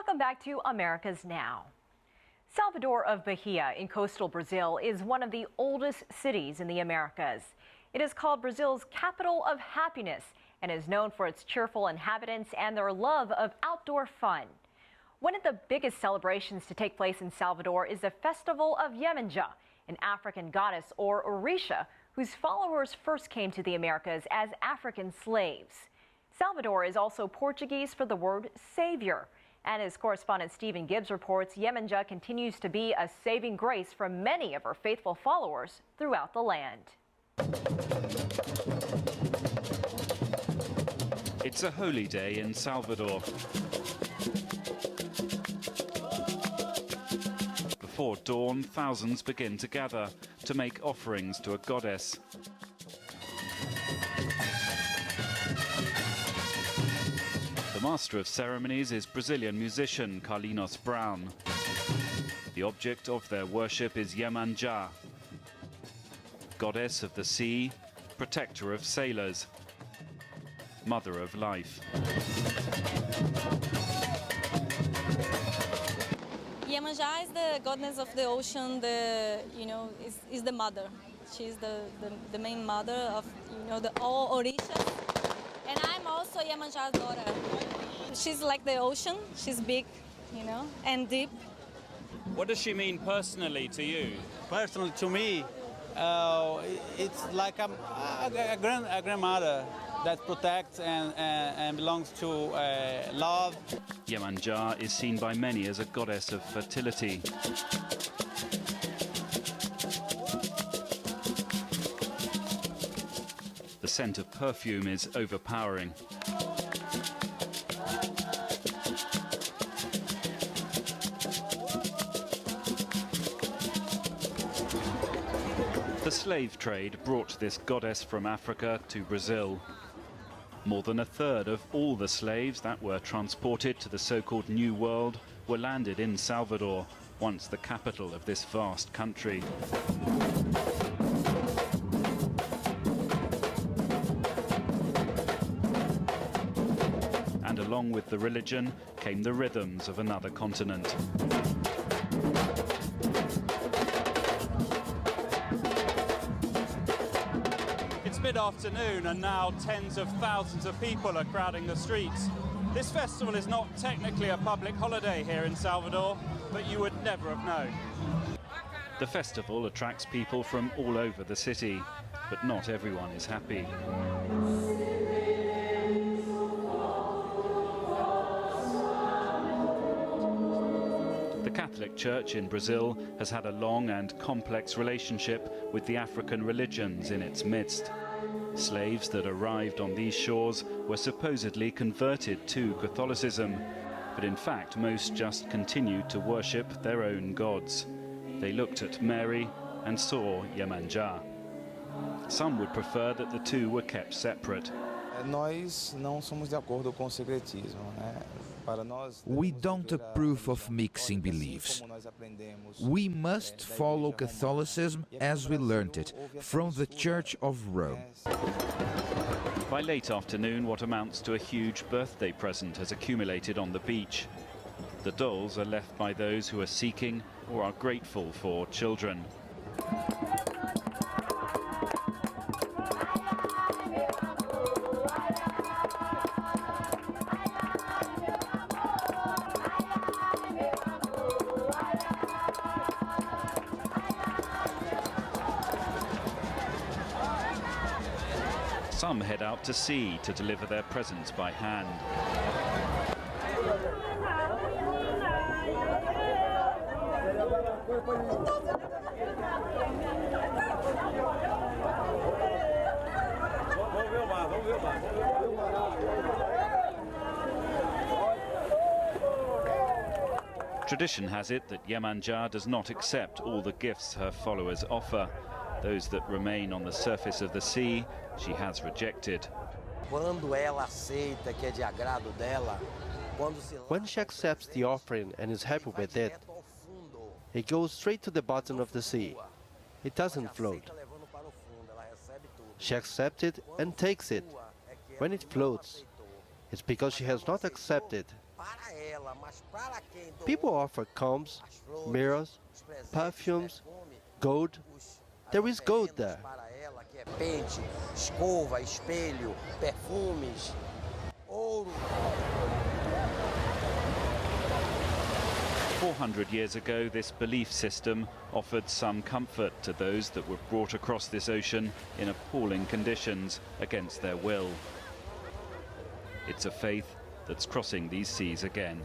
Welcome back to America's Now. Salvador of Bahia in coastal Brazil is one of the oldest cities in the Americas. It is called Brazil's capital of happiness and is known for its cheerful inhabitants and their love of outdoor fun. One of the biggest celebrations to take place in Salvador is the festival of Yemanjá, an African goddess or Orisha whose followers first came to the Americas as African slaves. Salvador is also Portuguese for the word savior. And as correspondent Steven Gibbs reports, Yemanjá continues to be a saving grace for many of her faithful followers throughout the land. It's a holy day in Salvador. Before dawn, thousands begin to gather to make offerings to a goddess. The master of ceremonies is Brazilian musician Carlinhos Brown. The object of their worship is Yemanjá, goddess of the sea, protector of sailors, mother of life. Yemanjá is the goddess of the ocean. Is the mother. She's the main mother of the all Orishas. And I'm also Yemanjá's daughter. She's like the ocean. She's big, and deep. What does she mean personally to you? Personally to me, it's like a grandmother that protects and belongs to love. Yemanjá is seen by many as a goddess of fertility. The scent of perfume is overpowering. The slave trade brought this goddess from Africa to Brazil. More than a third of all the slaves that were transported to the so-called New World were landed in Salvador, once the capital of this vast country. And along with the religion came the rhythms of another continent. Mid-afternoon and now tens of thousands of people are crowding the streets. This festival is not technically a public holiday here in Salvador, but you would never have known. The festival attracts people from all over the city, but not everyone is happy. The Catholic Church in Brazil has had a long and complex relationship with the African religions in its midst. Slaves that arrived on these shores were supposedly converted to Catholicism, but in fact most just continued to worship their own gods. They looked at Mary and saw Yemanjá. Some would prefer that the two were kept separate. We don't approve of mixing beliefs. We must follow Catholicism as we learned it from the Church of Rome. By late afternoon, what amounts to a huge birthday present has accumulated on the beach. The dolls are left by those who are seeking or are grateful for children. Some head out to sea to deliver their presents by hand. Tradition has it that Yemanjá does not accept all the gifts her followers offer. Those that remain on the surface of the sea, she has rejected. When she accepts the offering and is happy with it, it goes straight to the bottom of the sea. It doesn't float. She accepts it and takes it. When it floats, it's because she has not accepted People offer combs, mirrors, perfumes, gold. There is gold there. Pente, escova, espelho, perfumes, ouro. 400 years ago, this belief system offered some comfort to those that were brought across this ocean in appalling conditions against their will. It's a faith that's crossing these seas again.